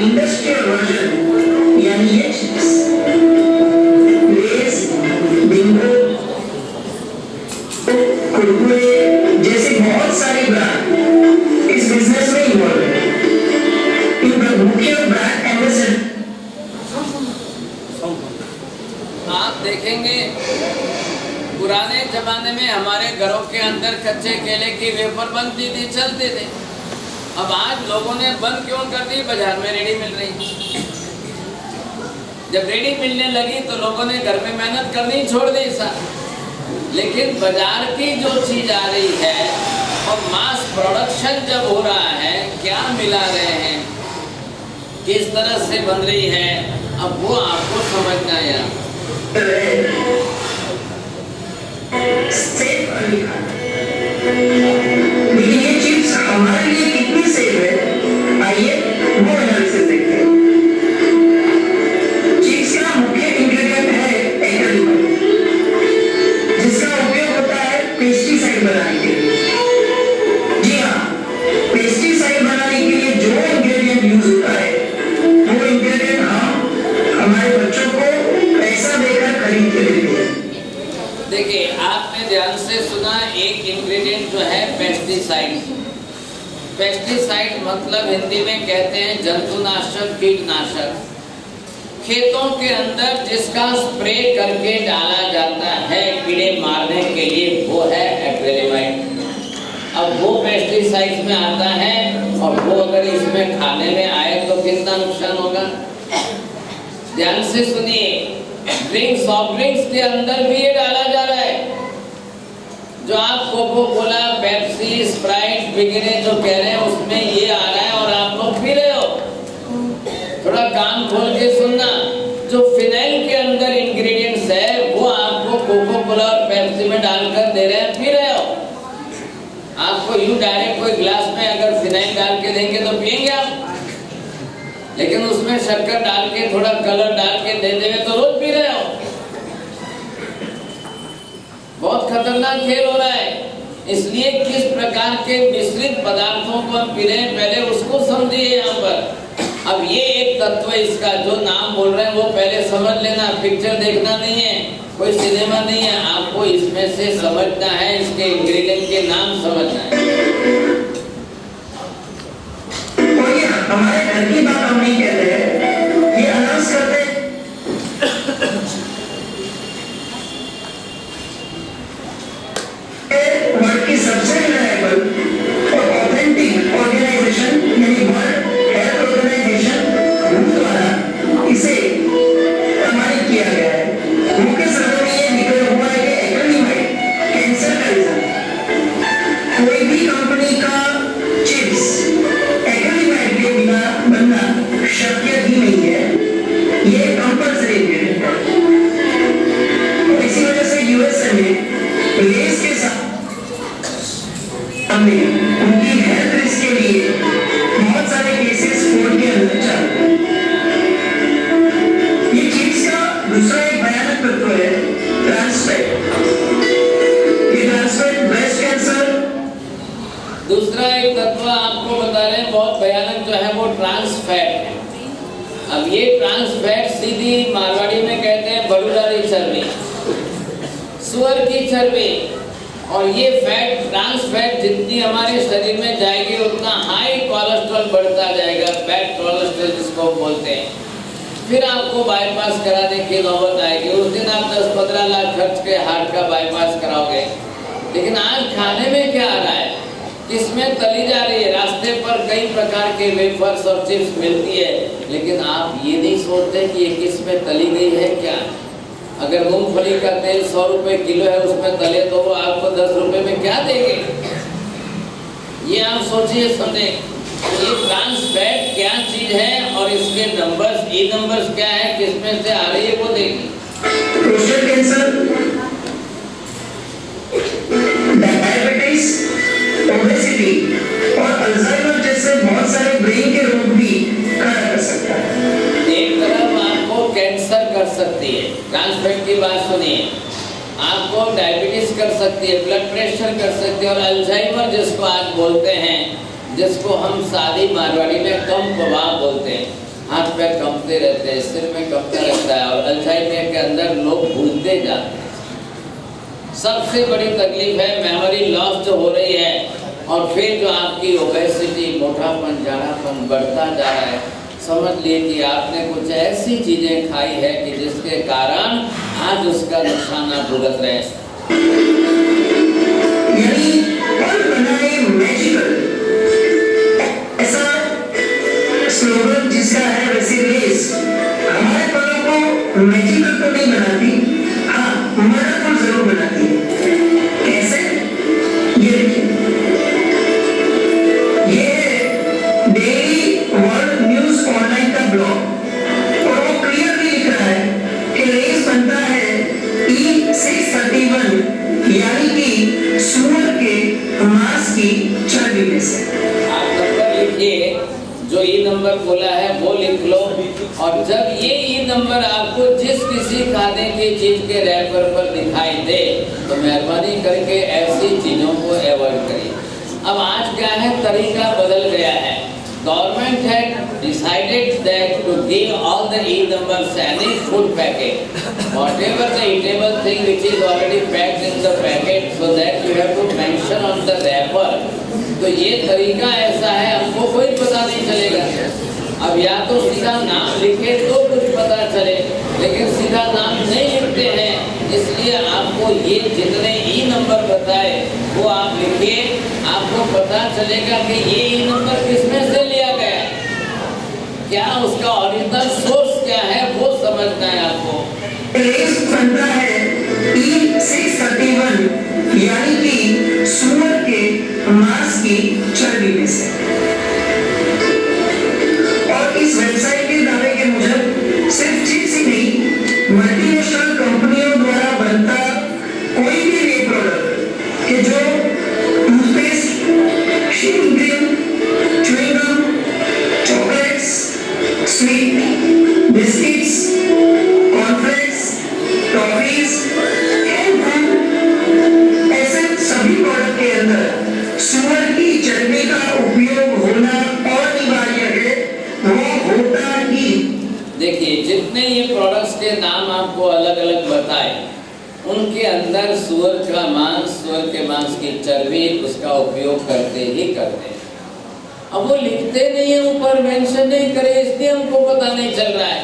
Industrial version यानी ये chips, less, Bingo, Kurkure जैसे बहुत सारे ब्रांड इस बिजनेस में इन्वॉल्व है। इन मुख्य ब्रांड एम्बेसडर आप देखेंगे पुराने जमाने में हमारे घरों के अंदर कच्चे केले की वेफर बनती थी, चलते थे। अब आज लोगों ने बंद क्यों कर दी? बाजार में रेडी मिल रही। जब रेडी मिलने लगी तो लोगों ने घर में मेहनत करनी छोड़ दी सर। लेकिन बाजार की जो चीज आ रही है और मास प्रोडक्शन जब हो रहा है, क्या मिला रहे हैं, किस तरह से बन रही है, अब वो आपको समझना है। ये चिप्स हमारे लिए कितनी सेफ है, आइए वो एनालिसिस देखते हैं। चिप्स का मुख्य इंग्रेडिएंट है एक्रिलामाइड, जिसका उपयोग होता है पेस्टिसाइड बनाने के लिए। जी हाँ, पेस्टिसाइड बनाने के लिए जो इंग्रेडिएंट यूज होता है वो इंग्रेडिएंट हम हमारे बच्चों को पैसा देकर खरीद के देते हैं। देखिए, आपने ध्यान से सुना, एक इंग्रेडिएंट जो है पेस्टिसाइड। पेस्टिसाइड मतलब हिंदी में कहते हैं जंतुनाशक, कीटनाशक। खेतों के अंदर जिसका स्प्रे करके डाला जाता है कीड़े मारने के लिए, वो है एक्रिलामाइड। अब वो पेस्टिसाइड में आता है और वो अगर इसमें खाने में आए तो कितना नुकसान होगा। ध्यान से सुनिए, ड्रिंक्स, सॉफ्ट ड्रिंक्स के अंदर भी ये डाला जा रहा है। जो आप कोको कोला, पेप्सी, स्प्राइट वगैरह जो कह रहे हैं उसमें ये आ रहा है और आप लोग पी रहे हो। थोड़ा कान खोल के सुनना, जो फिनाइल के अंदर इंग्रेडिएंट्स है वो आपको कोको कोला और पेप्सी में डालकर दे रहे हैं, पी रहे हो। आपको यूं डायरेक्ट कोई गिलास में अगर फिनाइल डाल के देंगे तो पिएंगे आप, लेकिन उसमें शक्कर डाल के, थोड़ा कलर डाल के दे देंगे तो रोज पी रहे हो। बहुत खतरनाक खेल हो रहा है। इसलिए किस प्रकार के मिश्रित पदार्थों को हम पी रहे हैं, पहले उसको समझिए। यहाँ पर अब ये एक तत्व, इसका जो नाम बोल रहे हैं वो पहले समझ लेना। पिक्चर देखना नहीं है, कोई सिनेमा नहीं है, आपको इसमें से समझना है, इसके इंग्रेडिएंट के नाम समझना है। हमारे घर की बात हम नहीं कह रहे, ये अनाउंस करते वर्ल्ड की सबसे रिलायबल और ऑथेंटिक ऑर्गेनाइजेशन यानी वर्ल्ड हेल्थ ऑर्गेनाइजेशन द्वारा इसे प्रमाणित किया गया है। मुख्य सर्वे में ये निकल हुआ है कि एक्रिलामाइड कैंसर का रीजन। कोई भी कंपनी का चिप्स एक्रिलामाइड के बिना बनना शक्य ही नहीं है, ये कंपल्सरी है। और इसी वजह से यूएसए में लेस के साथ उनकी हेल्थ रिस्क के लिए बहुत सारे केसेस कोर्ट के अंदर चल। ये चिप्स का दूसरा एक भयानक तत्व है ट्रांसफैट। ये ट्रांसफैट ब्रेस्ट कैंसर। दूसरा एक तत्व आपको बता रहे हैं बहुत भयानक जो है वो ट्रांसफैट है। अब ये ट्रांसफैट सीधी मारवाड़ी में कहते हैं बलूदारी चर्बी, सुअर की चर्बी। और ये फैट, ट्रांसफैट जितनी हमारे शरीर में जाएगी उतना हाई कोलेस्ट्रॉल बढ़ता जाएगा, बैड कोलेस्ट्रॉल जिसको बोलते हैं। फिर आपको बाईपास कराने की नौबत आएगी। उस दिन आप 10-15 लाख खर्च के हार्ट का बाईपास कराओगे। लेकिन आज खाने में क्या आ रहा है, किसमें तली जा रही है। रास्ते पर कई प्रकार के वेफर्स और चिप्स मिलती है, लेकिन आप ये नहीं सोचते कि ये किसमें तली गई है। क्या अगर मूंगफली का तेल 100 रुपए किलो है, उसमें तले तो वो आपको 10 रुपए में क्या देंगे। ये आप सोचिए, समझे ये ट्रांसफैट क्या चीज है और इसके नंबर्स, ई नंबर्स क्या है, किसमें से आ रही है वो देखिए। प्रोस्टेट कैंसर, डायबिटीज, ओबेसिटी और अल्जाइमर जैसे बहुत सारे ब्रेन के रोग भी खड़ा कर सकता है। एक तरफ आपको कैंसर कर सकती है, ट्रांसफैट की बात सुनिए, आपको डायबिटीज कर सकती है, ब्लड प्रेशर कर सकती है, और अल्जाइमर जिसको आज बोलते हैं, जिसको हम सादी मारवाड़ी में कम प्रभाव बोलते हैं, हाथ पैर कंपते रहते हैं, सिर में कंपता रहता है और अल्जाइमर के अंदर लोग भूलते जाते हैं। सबसे बड़ी तकलीफ है मेमोरी लॉस जो हो रही है, और फिर जो आपकी ओबेसिटी, मोटापन, जाड़ापन बढ़ता जा रहा है। समझ लिए कि आपने कुछ ऐसी चीजें खाई है कि जिसके कारण आज उसका नुकसान आप भुगत रहे हैं। यानी पल बनाए मैजिकल, ऐसा स्लोगन जिसका है वैसे रेस हमारे पलों को मैजिकल तो नहीं बनाती, हाँ मर्डरफुल जरूर बनाती है। कैसे? ये डेली वर्ल्ड न्यूज ऑनलाइन का ब्लॉग, और वो क्लियरली लिख रहा है कि रेस बनता है E631 यानी कि सूअर के मांस की चर्बी में से। आप नंबर लिखिए, जो ई नंबर बोला है वो लिख लो, और जब ये ई नंबर आपको जिस किसी खाने की चीज के रैपर पर दिखाई दे तो मेहरबानी करके ऐसी चीजों को अवॉइड करिए। अब आज क्या है, तरीका बदल गया है। Government had decided that to give all the E numbers any food packet, whatever the eatable thing which is already packed in the packet, so that you have to mention on the wrapper. तो ये तरीका ऐसा है, हमको कोई पता नहीं चलेगा। अब या तो सीधा नाम लिखे तो कुछ पता चले, लेकिन सीधा नाम नहीं लिखते हैं, इसलिए आपको ये जितने ई नंबर बताए वो आप लिखिए। आपको पता चलेगा कि ये ई नंबर किसमें से लिया गया, क्या उसका ओरिजिनल सोर्स क्या है, वो समझना है आपको। रेस बनता है E631 यानी कि सूअर के मांस की चर्बी में से, और इस वेबसाइट के दावे के मुजब सिर्फ चिप्स ही नहीं, मल्टीनेशनल कंपनियों द्वारा बनता कोई भी ये प्रोडक्ट कि जो toothpaste, shaving cream, chewing gum, chocolates, sweet, biscuits, cornflakes, toffees, ऐसे सभी प्रोडक्ट के अंदर सूअर की चर्बी का उपयोग होना अनिवार्य है, वो होता ही। देखिए, जितने ये प्रोडक्ट्स के नाम आपको अलग अलग बताए, उनके अंदर सूअर का मांस, सूअर के मांस की चर्बी, उसका उपयोग करते ही करते हैं। अब वो लिखते नहीं है, ऊपर मेंशन नहीं करे, इसलिए हमको पता नहीं चल रहा है।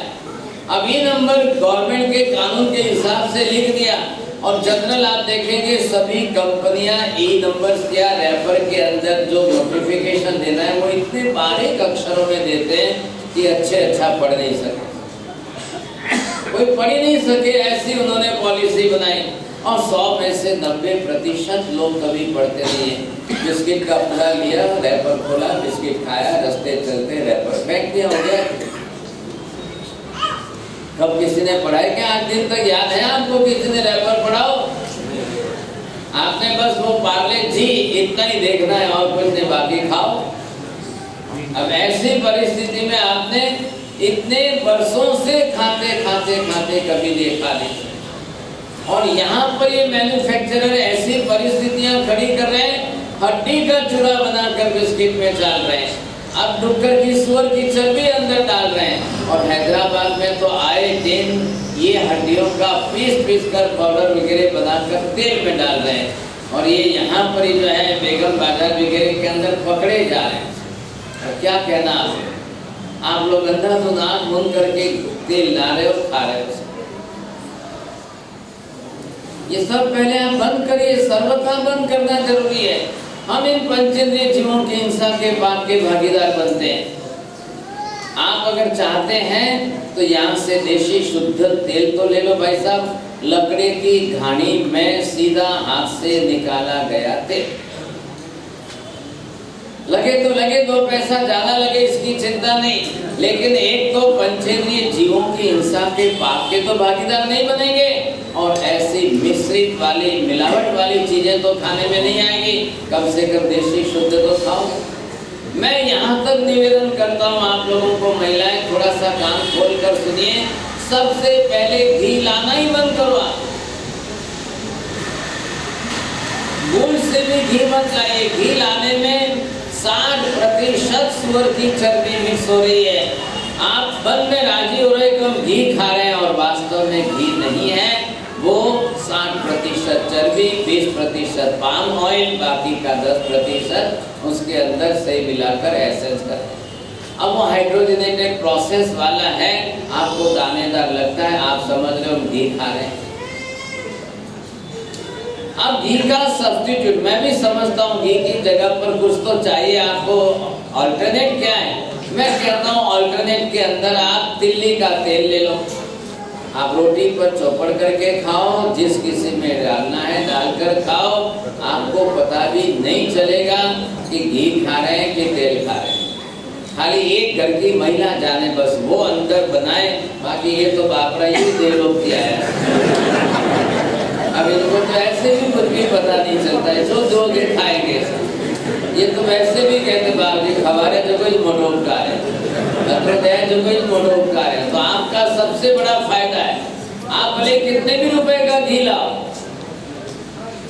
अब ये नंबर गवर्नमेंट के कानून के हिसाब से लिख दिया, और जनरल आप देखेंगे सभी कंपनियां ई नंबर्स या रैपर के अंदर जो नोटिफिकेशन देना है वो इतने बारीक अक्षरों में देते हैं कि अच्छे अच्छा पढ़ नहीं सके, कोई पढ़ ही नहीं सके, ऐसी उन्होंने पॉलिसी बनाई। और 100 में से 90% लोग कभी पढ़ते नहीं है। बिस्किट का पूरा लिया, रैपर खोला, बिस्किट खाया, रास्ते चलते रैपर फेंक दिया, हो गया। कब किसी ने पढ़ाया क्या? आज दिन तक याद है आपको किसी ने रैपर पढ़ाओ? आपने बस वो पार्ले जी इतना ही देखना है और कुछ नहीं, बाकी खाओ। अब ऐसी परिस्थिति में आपने इतने वर्षों से खाते खाते खाते कभी देखा नहीं, और यहाँ पर ये मैन्युफैक्चरर ऐसी परिस्थितियां खड़ी कर रहे हैं, हड्डी का चूरा बनाकर बिस्किट में डाल रहे हैं, अब डुक्कर की सूअर की चर्बी अंदर डाल रहे हैं, और हैदराबाद में तो आए दिन ये हड्डियों का पीस कर पाउडर वगैरह बनाकर तेल में डाल रहे हैं, और ये यहाँ पर जो है बेगम बाजार वगैरह के अंदर पकड़े जा रहे हैं। और क्या कहना आप लोग अंधाधुंध आंख बंद करके तेल ला रहे हो, खा रहे हो। ये सब पहले आप बंद करिए, सर्वथा बंद करना जरूरी है। हम इन पंचेंद्रिय जीवों की हिंसा के पाप के भागीदार बनते हैं। आप अगर चाहते हैं तो यहाँ से देशी शुद्ध तेल तो ले लो भाई साहब, लकड़ी की घानी में सीधा हाथ से निकाला गया तेल। लगे तो लगे, 2 पैसा ज्यादा लगे इसकी चिंता नहीं, लेकिन एक तो पंचेंद्रिय जीवों की हिंसा के पाप के तो भागीदार नहीं बनेंगे, और ऐसी मिश्रित वाली मिलावट वाली चीजें तो खाने में नहीं आएगी। कम से कम देशी शुद्ध तो खाओ। मैं यहाँ तक निवेदन करता हूँ आप लोगों को, महिलाएं थोड़ा सा कान खोल कर सुनिए। सबसे पहले घी लाना ही बंद करो। आप गुड़ से भी घी मत लाइए। घी लाने में 60% सुअर की चर्बी मिक्स हो रही है। आप मन में राजी हो रहे कि हम घी खा रहे हैं और वास्तव में घी नहीं है, वो 60% चर्बी, 20% पाम ऑयल, बाकी का 10% उसके अंदर से मिलाकर एसेंस करते हैं। अब वो हाइड्रोजनेटेड प्रोसेस वाला है, आपको दानेदार लगता है, आप समझ रहे हो हम घी खा रहे हैं। अब घी का सब्स्टिट्यूट मैं भी समझता हूँ, घी की जगह पर कुछ तो चाहिए आपको। अल्टरनेट क्या है? मैं कहता हूँ अल्टरनेट के अंदर आप तिल्ली का तेल ले लो, आप रोटी पर चौपड़ करके खाओ, जिस किसी में डालना है डालकर खाओ, आपको पता भी नहीं चलेगा कि घी खा रहे हैं कि तेल खा रहे हैं। खाली एक घर की महिला जाने, बस वो अंदर बनाए, बाकी ये तो बापरा ही देवलोक किया है। अब इनको तो ऐसे भी कुछ भी पता नहीं चलता है, जो दोगे खाएंगे। ये तो वैसे भी कहते बाबू जी खबारे जो कोई मोटोपकार है, जो कोई मोटोपकार है। तो आपका सबसे बड़ा फायदा है, आप भले कितने भी रुपए का घी लाओ,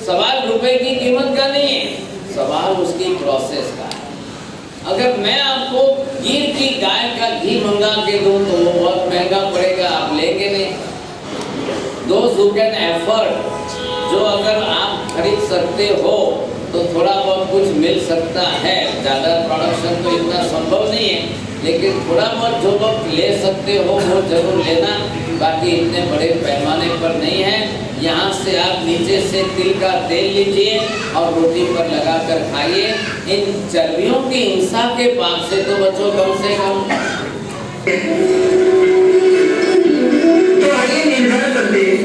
सवाल रुपए की कीमत का नहीं है, सवाल उसकी प्रोसेस का है। अगर मैं आपको गिर की गाय का घी मंगा के दूं तो वो बहुत महंगा पड़ेगा, आप लेंगे नहीं। Those who can afford, जो अगर आप खरीद सकते हो तो थोड़ा बहुत कुछ मिल सकता है, ज़्यादा प्रोडक्शन तो इतना संभव नहीं है, लेकिन थोड़ा बहुत जो लोग ले सकते हो वो जरूर लेना, बाकी इतने बड़े पैमाने पर नहीं है। यहाँ से आप नीचे से तिल का तेल लीजिए और रोटी पर लगा कर खाइए। इन चर्बियों की हिंसा के पाप से तो बचो कम से कम। तो आइए निर्धारण करते हैं,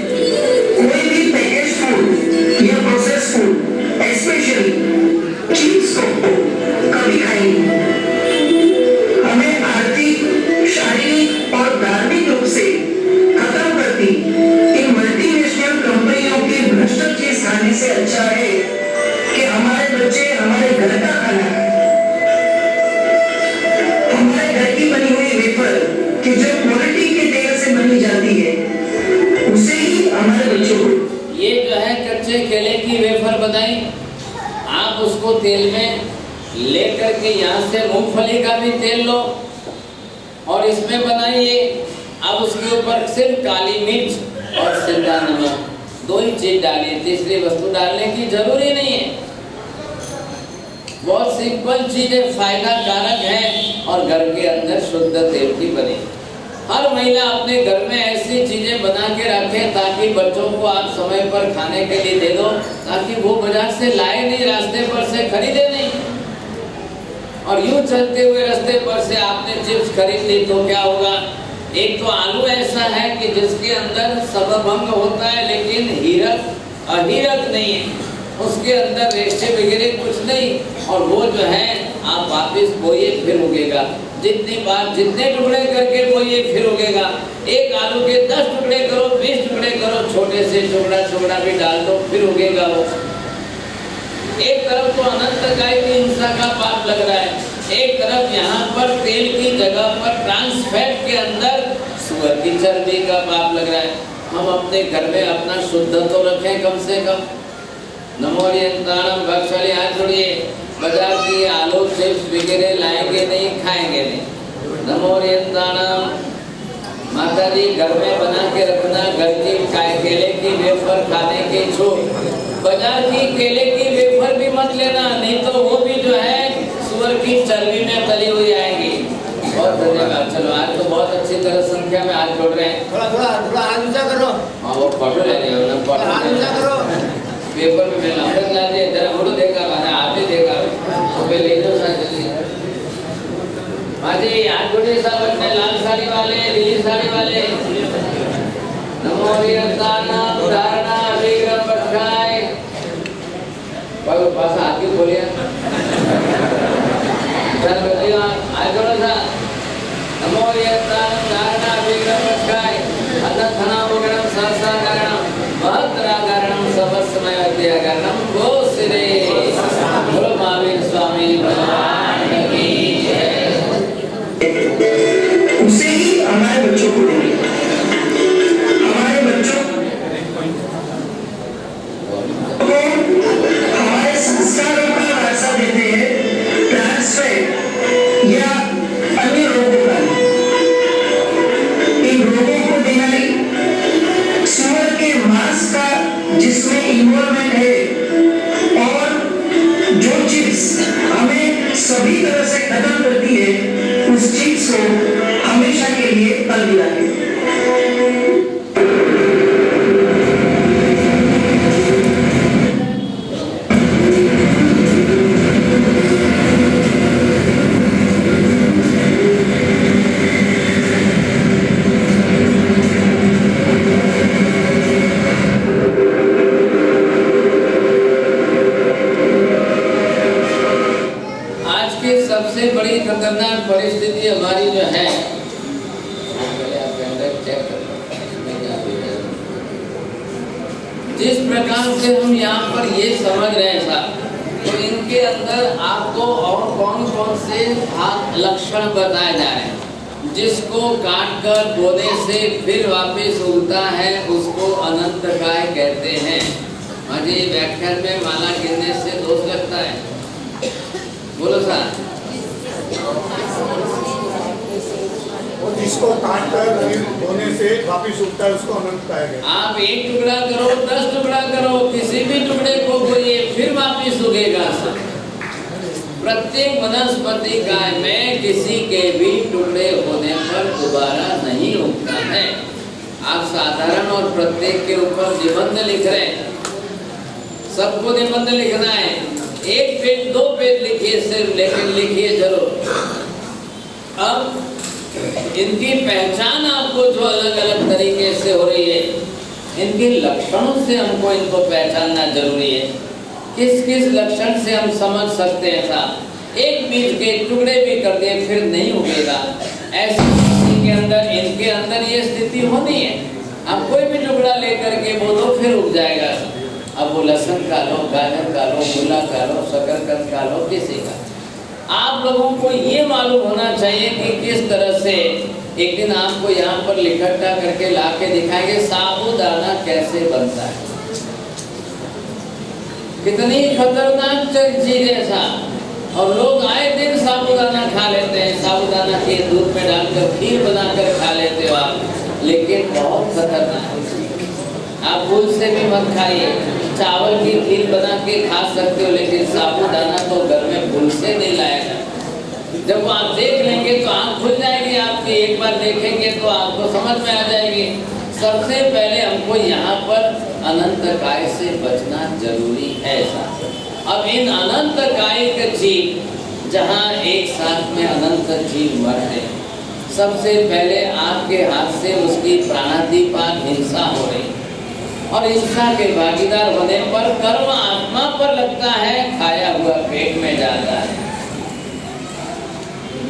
कोई भी पैकेज फूड या प्रोसेस फूड, स्पेशली चीज को कभी खाएंगे। हमें आर्थिक, शारीरिक और धार्मिक रूप से खत्म करती इन मल्टीनेशनल कंपनियों की भ्रष्ट चीज खाने से अच्छा है कि हमारे बच्चे हमारे घर का खाना खाएं। हमारे घर की बनी हुई वेफर कि जो क्वालिटी के तेल से बनी जाती है उसे ही हमारे बच्चों को, ये जो है कच्चे केले की वेफर बनाई, आप उसको तेल में ले करके यहाँ से मूंगफली का भी तेल लो और इसमें बनाइए। अब उसके ऊपर सिर्फ काली मिर्च और सिंधा नमक, दो ही चीज डालिए, तीसरी वस्तु डालने की जरूरी नहीं है। बहुत सिंपल चीजें फायदा कारक है और घर के अंदर शुद्ध तेल की बने। हर महिला अपने घर में ऐसी चीजें बना के रखे ताकि बच्चों को आप समय पर खाने के लिए दे दो, ताकि वो बाजार से लाए नहीं, रास्ते पर से खरीदे नहीं। और यूं चलते हुए रास्ते पर से आपने चिप्स खरीद ली तो क्या होगा? एक तो आलू ऐसा है कि जिसके अंदर सबभंग होता है लेकिन हीरक अहीरक नहीं है, उसके अंदर रेशे वगैरह कुछ नहीं, और वो जो है आप वापिस बोइए फिर उगेगा। जितनी बार जितने टुकड़े करके बोइए फिर उगेगा। एक आलू के 10 टुकड़े करो, 20 टुकड़े करो, छोटे से टुकड़ा भी डाल दो फिर उगेगा वो। एक तरफ तो अनंत गाय की हिंसा का पाप लग रहा है, एक तरफ यहाँ पर तेल की जगह पर ट्रांसफैट के अंदर सुअर की चर्बी का पाप लग रहा है। हम अपने घर में अपना शुद्ध तो रखें कम से कम। नमोरियंताणम भक्षले, हाथ जोड़िए। बाजार की आलू चिप्स वगैरह लाएंगे नहीं, खाएंगे नहीं। नमोरियंताणम। माता जी घर में बना के रखना, घर की केले की वेफर खाने की छूट। बाजार की केले की वेफर भी मत लेना, नहीं तो वो भी जो है सुअर की चर्बी में तली हुई आएंगी। बहुत धन्यवाद। चलो आज तो बहुत अच्छी तरह संख्या में हाथ जोड़ रहे हैं। थोड़ा हाथ ऊंचा करो। हाँ वो फोटो ले लिया, हाथ ऊंचा करो। पेपर में मैं नंबर ला दिया, जरा फोटो देखा, मैंने आते देखा तो पहले ले लो साथ जल्दी। माजी हाथ जोड़िए सब अपने, लाल साड़ी वाले, नीली साड़ी वाले। नमो विरतानाम धारणा विक्रम बख्शाय। बाबू पास हाथ क्यों खोलिए? चल बच्चियों हाथ जोड़ो सा। नमो विरतानाम धारणा विक्रम बख्शाय। अनंतनाम वगणम सहस्रा कारणम महत्रा कारणम सबस्मय अध्यगणम गो सिरे। बोलो महावीर स्वामी भगवान की जय। उसे ही हमारे बच्चों को देंगे। हमारे बच्चों को हमारे संस्कारों का वारसा देते हैं, ट्रांसफर या अन्य रोगों का। तल दिया है। सबसे बड़ी खतरनाक परिस्थिति हमारी जो है, जिस प्रकार से हम यहाँ पर ये समझ रहे हैं साहब, तो इनके अंदर आपको और कौन कौन से लक्षण बताए जा रहे हैं। जिसको काट कर बोने से फिर वापस उगता है उसको अनंत काय कहते हैं। मुझे व्याख्यान में माला गिनने से दोष लगता है, बोलो साहब। और जिसको काट कर धोने से वापिस उगता है उसको अनंत काय कहते हैं। आप एक टुकड़ा करो, 10 टुकड़ा करो, किसी भी टुकड़े को बोइए फिर वापिस उगेगा सब। प्रत्येक वनस्पति काय में किसी के भी टुकड़े होने पर दोबारा नहीं उगता है। आप साधारण और प्रत्येक के ऊपर निबंध लिख रहे हैं, सबको निबंध लिखना है। 1 पेज 2 पेज लिखिए सिर्फ, लेकिन लिखिए जरूर। अब इनकी पहचान आपको जो अलग अलग तरीके से हो रही है, इनके लक्षणों से हमको इनको पहचानना जरूरी है। किस किस लक्षण से हम समझ सकते हैं साहब। एक बीज के टुकड़े भी कर दिए फिर नहीं उगेगा, ऐसी स्थिति के अंदर इनके अंदर ये स्थिति होनी है। आप कोई भी टुकड़ा लेकर के बो दो फिर उग जाएगा। अब वो लहसुन का लो, गाजर का लो, मूला का लो, शकरकंद का लो, किसी का। आप लोगों को ये मालूम होना चाहिए कि किस तरह से एक दिन आपको यहाँ पर इकट्ठा करके ला के दिखाएंगे साबूदाना कैसे बनता है। कितनी खतरनाक चीज है साहब। और लोग आए दिन साबूदाना खा लेते हैं, साबूदाना के दूध में डालकर खीर बनाकर खा लेते हो आप, लेकिन बहुत खतरनाक। आप भूल से भी मत खाइए। चावल की खीर बना के खा सकते हो, लेकिन साबूदाना तो घर में भूल से नहीं लाया जाता। जब आप देख लेंगे तो आँख खुल जाएगी आपकी, एक बार देखेंगे तो आपको समझ में आ जाएगी। सबसे पहले हमको यहाँ पर अनंत काय से बचना जरूरी है साहब। अब इन अनंत काय के जीव जहाँ एक साथ में अनंत जीव मरते हैं, सबसे पहले आपके हाथ से उसकी प्राणातिपात हिंसा हो रही, और हिंसा के भागीदार होने पर कर्म आत्मा पर लगता है, खाया हुआ पेट में जाता है।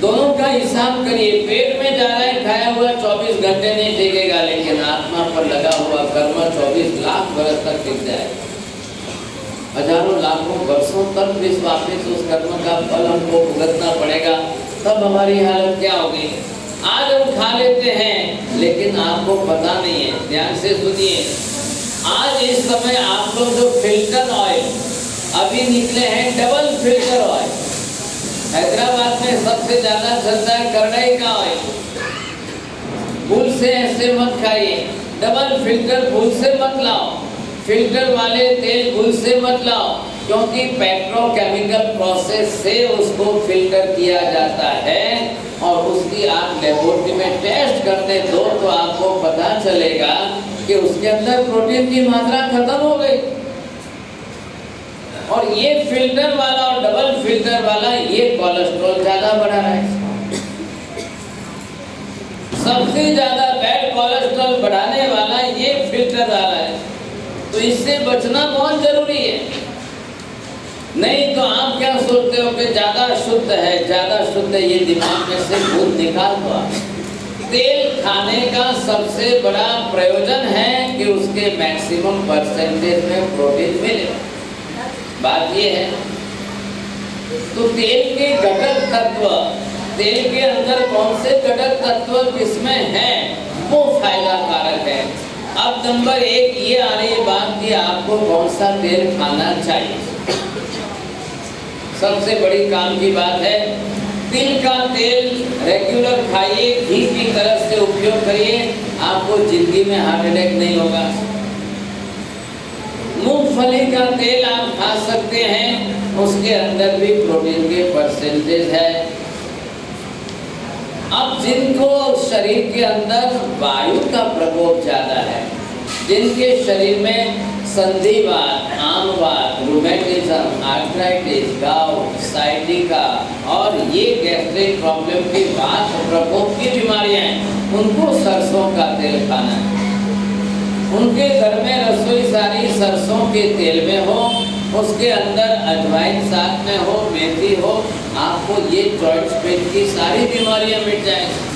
दोनों का हिसाब करिए, पेट में जा रहा है खाया हुआ 24 घंटे नहीं टिकेगा, लेकिन आत्मा पर लगा हुआ कर्म 24 लाख वर्ष तक टिक जाएगा। हजारों लाखों वर्षों तक वापिस उस कर्म का फल हमको भुगतना पड़ेगा। तब हमारी हालत क्या होगी। आज हम खा लेते हैं, लेकिन आपको पता नहीं है, ध्यान से सुनिए। आज इस समय आप लोग जो फिल्टर ऑयल अभी निकले हैं, डबल फिल्टर ऑयल, हैदराबाद में सबसे ज्यादा चलता है करड़ई का ऑयल। भूल से ऐसे मत खाइए, डबल फिल्टर भूल से मत लाओ, फिल्टर वाले तेल भूल से मत लाओ, क्योंकि पेट्रोकेमिकल प्रोसेस से उसको फिल्टर किया जाता है। और उसकी आप लेबोरेटरी में टेस्ट करने दो तो आपको पता चलेगा कि उसके अंदर प्रोटीन की मात्रा खत्म हो गई। और ये फिल्टर वाला और डबल फिल्टर वाला ये कोलेस्ट्रॉल ज्यादा बढ़ा रहा है। सबसे ज्यादा बैड कोलेस्ट्रॉल बढ़ाने वाला ये फिल्टर वाला है, तो इससे बचना बहुत जरूरी है। नहीं तो आप क्या सोचते हो कि ज्यादा शुद्ध है, ज्यादा शुद्ध है, ये दिमाग में से भूत निकाल दो। तेल खाने का सबसे बड़ा प्रयोजन है कि उसके मैक्सिमम परसेंटेज में प्रोटीन मिले, बात ये है। तो तेल के घटक तत्व, तेल के अंदर कौन से घटक तत्व किसमें है वो फायदा कारक है। अब नंबर 1 ये आ रही है बात कि आपको कौन सा तेल खाना चाहिए। सबसे बड़ी काम की बात है, तिल का तेल रेगुलर खाइए, घी की तरह से उपयोग करिए, आपको जिंदगी में हार्ट अटैक नहीं होगा। मूंगफली का तेल आप खा सकते हैं, उसके अंदर भी प्रोटीन के परसेंटेज है। अब जिनको शरीर के अंदर वायु का प्रकोप ज्यादा है, जिनके शरीर में संधिवात, आमवात, रूमेटिज्म, आर्थराइटिस, गाउट, साइटिका और ये गैस्ट्रिक प्रॉब्लम की वात प्रकोप की बीमारियां हैं, उनको सरसों का तेल खाना है। उनके घर में रसोई सारी सरसों के तेल में हो, उसके अंदर अजवाइन साथ में हो, मेथी हो, आपको ये जॉइंट्स पेन की सारी बीमारियां मिट जाएंगी।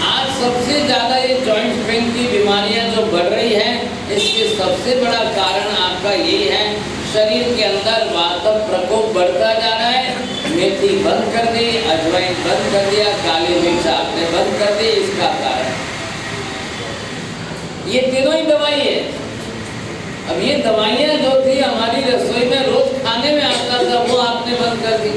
आज सबसे ज़्यादा ये जॉइंट पेन की बीमारियां जो बढ़ रही हैं, इसके सबसे बड़ा कारण आपका यही है, शरीर के अंदर वात प्रकोप बढ़ता जा रहा है। मेथी बंद कर दी, अजवाइन बंद कर दिया, काली मिर्च आपने बंद कर दी, इसका कारण ये तीनों ही दवाई है। अब ये दवाइयाँ जो थी हमारी रसोई में रोज खाने में आता था, वो आपने बंद कर दी।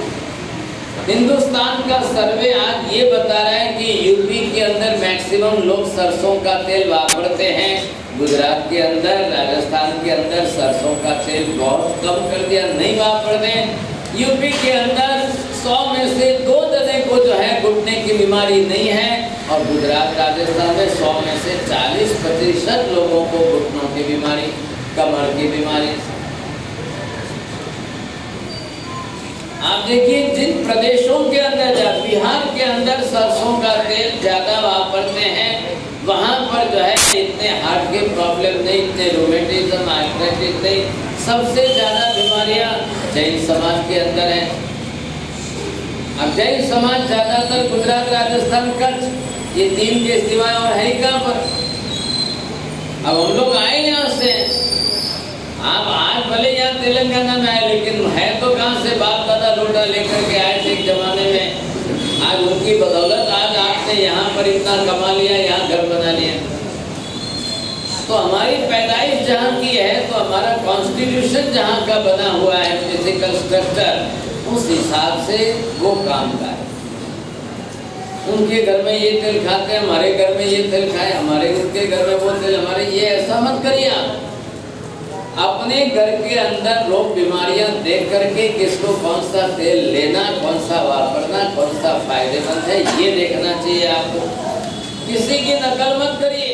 हिंदुस्तान का सर्वे आज ये बता रहा है कि यूपी के अंदर मैक्सिमम लोग सरसों का तेल वापरते हैं, गुजरात के अंदर, राजस्थान के अंदर सरसों का तेल बहुत कम कर दिया, नहीं वापरते हैं। यूपी के अंदर 100 में से 2 जने को जो है घुटने की बीमारी नहीं है, और गुजरात राजस्थान में 100 में से 40% लोगों को घुटनों की बीमारी, कमर की बीमारी। आप देखिए जिन प्रदेशों के अंदर, बिहार के अंदर सरसों का तेल ज्यादा वापरते हैं, वहाँ पर जो है इतने हार्ट के प्रॉब्लम नहीं, इतने रोमेटिज्म, आर्थराइटिस नहीं। सबसे ज्यादा बीमारियां जैन समाज के अंदर हैं। अब जैन समाज ज्यादातर गुजरात, राजस्थान, कच्छ, ये 3 के सिवाय और है ही कहाँ पर। अब हम लोग आए यहाँ से, आप आज भले यहाँ तेलंगाना में आए, लेकिन है तो कहाँ से, बाप दादा लोटा लेकर के आए थे एक जमाने में। आज उनकी बदौलत आज आपने यहाँ पर इतना कमा लिया, यहाँ घर बना लिया। तो हमारी पैदाइश जहाँ की है, तो हमारा कॉन्स्टिट्यूशन जहाँ का बना हुआ है, फिजिकल स्ट्रक्चर, उस हिसाब से वो काम का है। उनके घर में ये तेल खाते हैं, हमारे घर में ये तेल खाए, हमारे उनके घर में वो तेल हमारे, ये ऐसा मत करिए आप। अपने घर के अंदर लोग बीमारियां देख करके किसको कौन सा तेल लेना, कौन सा वापरना, कौन सा फायदेमंद है, ये देखना चाहिए आपको। किसी की नकल मत करिए।